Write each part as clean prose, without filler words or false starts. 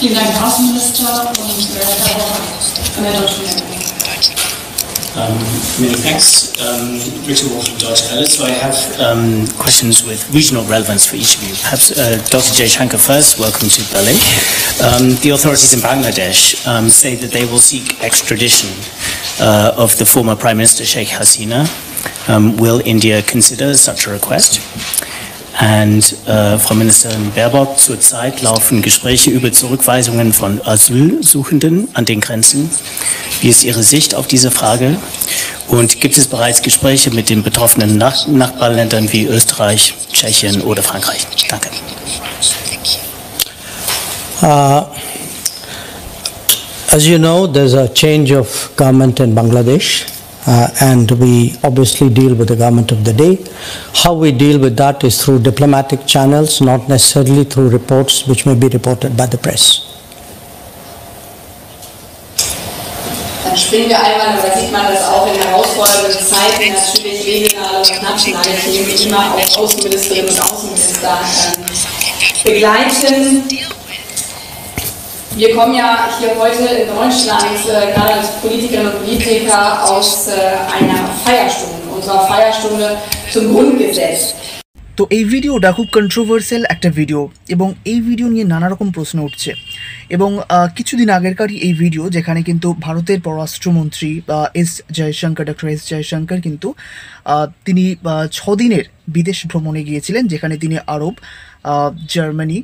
Vielen Dank, Herr Außenminister und Herr Bormann von der Deutschen Welle. Many thanks. Richard Wolf from Deutsche Welle. So I have questions with regional relevance for each of you. Perhaps Dr. Jaishankar first. Welcome to Berlin. The authorities in Bangladesh say that they will seek extradition of the former Prime Minister Sheikh Hasina. Will India consider such a request? And Frau Ministerin Baerbock, zurzeit laufen Gespräche über Zurückweisungen von Asylsuchenden an den Grenzen. Wie ist Ihre Sicht auf diese Frage? Und gibt es bereits Gespräche mit den betroffenen Nachbarländern wie Österreich, Tschechien oder Frankreich? Danke. As you know, there's a change of government in Bangladesh. And we obviously deal with the government of the day. How we deal with that is through diplomatic channels, not necessarily through reports which may be reported by the press. Dann springen wir einmal, da sieht man das auch in herausfordernden Zeiten, natürlich regionale und nationale Themen immer auch Außenministerinnen und Außenminister begleiten. Wir kommen ja hier heute in Deutschland, gerade als Politikerinnen und Politiker, aus einer Feierstunde, unserer Feierstunde zum Grundgesetz. তো এই ভিডিওটা খুব controversial একটা video এবং এই video নিয়ে নানা রকম প্রশ্ন উঠছে এবং কিছুদিন আগেরকারই এই ভিডিও যেখানে কিন্তু ভারতের পররাষ্ট্রমন্ত্রী ডক্টর এস জয়শঙ্কর কিন্তু তিনি 6 দিনের বিদেশ ভ্রমণে গিয়েছিলেন, যেখানে তিনি আরব, জার্মানি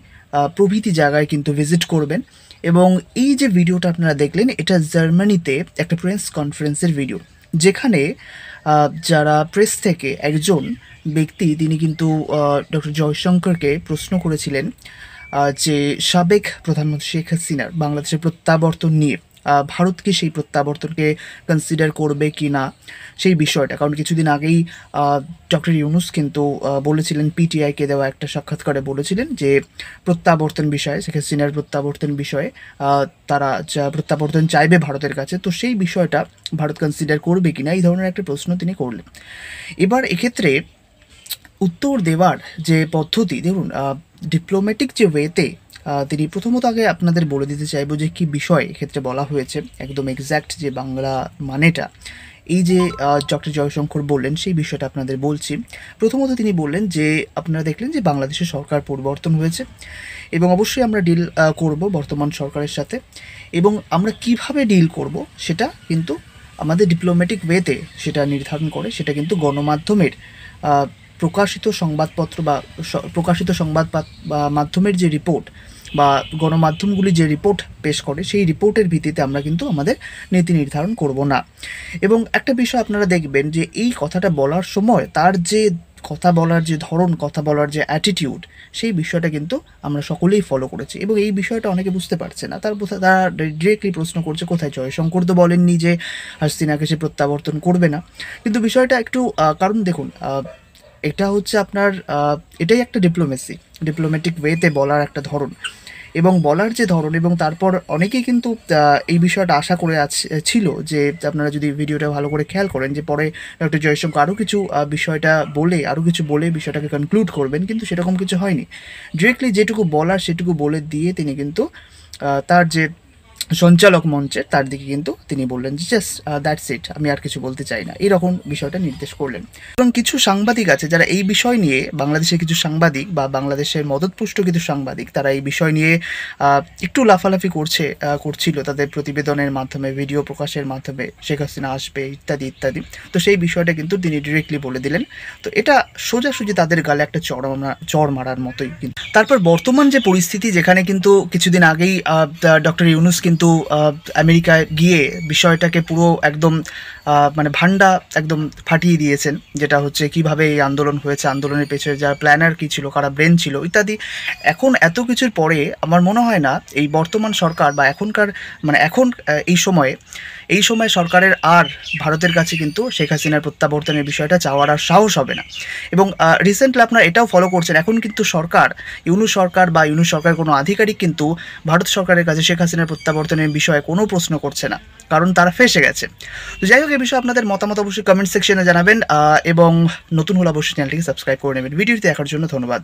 প্রভৃতি জায়গায় কিন্তু ভিজিট করবেন। এবং এই যে ভিডিওটা আপনারা দেখলেন, এটা জার্মানিতে একটা প্রেস কনফারেন্সের ভিডিও, যেখানে যারা প্রেস থেকে একজন ব্যক্তি তিনি কিন্তু ডক্টর জয়শঙ্করকে প্রশ্ন করেছিলেন যে সাবেক প্রধানমন্ত্রী শেখ হাসিনার বাংলাদেশের প্রত্যাবর্তন নিয়ে ভারত কি সেই প্রত্যাবর্তনকে কনসিডার করবে কি না সেই বিষয়টা। কারণ কিছুদিন আগেই ডক্টর ইউনুস কিন্তু বলেছিলেন, পিটিআইকে দেওয়া একটা সাক্ষাৎকারে বলেছিলেন যে প্রত্যাবর্তন বিষয়ে, শেখ হাসিনার প্রত্যাবর্তন বিষয়ে তারা যা প্রত্যাবর্তন চাইবে ভারতের কাছে, তো সেই বিষয়টা ভারত কনসিডার করবে কি না, এই ধরনের একটা প্রশ্ন তিনি করলেন। এবার এক্ষেত্রে উত্তর দেওয়ার যে পদ্ধতি, দেখুন ডিপ্লোম্যাটিক যে ওয়েতে তিনি প্রথমত আগে আপনাদের বলে দিতে চাইবো যে কী বিষয় এক্ষেত্রে বলা হয়েছে, একদম এক্স্যাক্ট যে বাংলা মানেটা এই যে ডক্টর জয়শঙ্কর বললেন সেই বিষয়টা আপনাদের বলছি। প্রথমত তিনি বললেন যে আপনারা দেখলেন যে বাংলাদেশের সরকার পরিবর্তন হয়েছে এবং অবশ্যই আমরা ডিল করব বর্তমান সরকারের সাথে, এবং আমরা কিভাবে ডিল করব সেটা কিন্তু আমাদের ডিপ্লোম্যাটিক ওয়েতে সেটা নির্ধারণ করে, সেটা কিন্তু গণমাধ্যমের প্রকাশিত সংবাদপত্র বা প্রকাশিত সংবাদ মাধ্যমের যে রিপোর্ট বা গণমাধ্যমগুলি যে রিপোর্ট পেশ করে সেই রিপোর্টের ভিত্তিতে আমরা কিন্তু আমাদের নীতি নির্ধারণ করব না। এবং একটা বিষয় আপনারা দেখবেন যে এই কথাটা বলার সময় তার যে কথা বলার যে ধরন, কথা বলার যে অ্যাটিটিউড, সেই বিষয়টা কিন্তু আমরা সকলেই ফলো করেছি এবং এই বিষয়টা অনেকে বুঝতে পারছে না। তারা ডিরেক্টলি প্রশ্ন করছে কোথায় জয়শঙ্কর তো বলেননি যে হাসিনাকে সে প্রত্যাবর্তন করবে না, কিন্তু বিষয়টা একটু কারণ দেখুন এটা হচ্ছে আপনার এটাই একটা ডিপ্লোম্যাটিক ওয়েতে বলার একটা ধরন এবং বলার যে ধরন, এবং তারপর অনেকেই কিন্তু এই বিষয়টা আশা করে ছিল যে আপনারা যদি ভিডিওটা ভালো করে খেয়াল করেন যে পরে ডক্টর জয়শঙ্কর আরও কিছু বলে বিষয়টাকে কনক্লুড করবেন, কিন্তু সেরকম কিছু হয়নি। ডিরেক্টলি যেটুকু বলার সেটুকু বলে দিয়ে তিনি কিন্তু তার যে সঞ্চালক মঞ্চে তার দিকে কিন্তু তিনি বললেন যে জাস্ট দ্যাটস ইট, আমি আর কিছু বলতে চাই না, এইরকম বিষয়টা নির্দেশ করলেন। এবং কিছু সাংবাদিক আছে যারা এই বিষয় নিয়ে, বাংলাদেশের কিছু সাংবাদিক বা বাংলাদেশের মদতপুষ্ট কিছু সাংবাদিক, তারা এই বিষয় নিয়ে একটু লাফালাফি করছিল তাদের প্রতিবেদনের মাধ্যমে, ভিডিও প্রকাশের মাধ্যমে, শেখ হাসিনা আসবে ইত্যাদি ইত্যাদি। তো সেই বিষয়টা কিন্তু তিনি ডিরেক্টলি বলে দিলেন। তো এটা সোজাসুজি তাদের গালে একটা চড় মারার মতোই। কিন্তু তারপর বর্তমান যে পরিস্থিতি, যেখানে কিন্তু কিছুদিন আগেই ডক্টর ইউনুস কিন্তু আমেরিকায় গিয়ে বিষয়টাকে পুরো একদম মানে ভান্ডা একদম ফাটিয়ে দিয়েছেন, যেটা হচ্ছে কিভাবে এই আন্দোলন হয়েছে, আন্দোলনের পেছনে যারা প্ল্যানার কী ছিল, কারা ব্রেন ছিল ইত্যাদি। এখন এত কিছুর পরে আমার মনে হয় না এই বর্তমান সরকার বা এখনকার এখন এই সময় সরকারের আর ভারতের কাছে কিন্তু শেখ হাসিনার প্রত্যাবর্তনের বিষয়টা চাওয়ার আর সাহস হবে না। এবং রিসেন্টলি আপনারা এটাও ফলো করছেন, এখন কিন্তু ইউনুস সরকার কোনো আধিকারিক কিন্তু ভারত সরকারের কাছে শেখ হাসিনার প্রত্যাবর্তনের বিষয়ে কোনো প্রশ্ন করছে না, কারণ তারা ফেসে গেছে। তো যাই হোক, এই বিষয়ে আপনাদের মতামত অবশ্যই কমেন্ট সেকশনে জানাবেন এবং নতুন হলে অবশ্যই চ্যানেলটিকে সাবস্ক্রাইব করে নেবেন। ভিডিওটি দেখার জন্য ধন্যবাদ।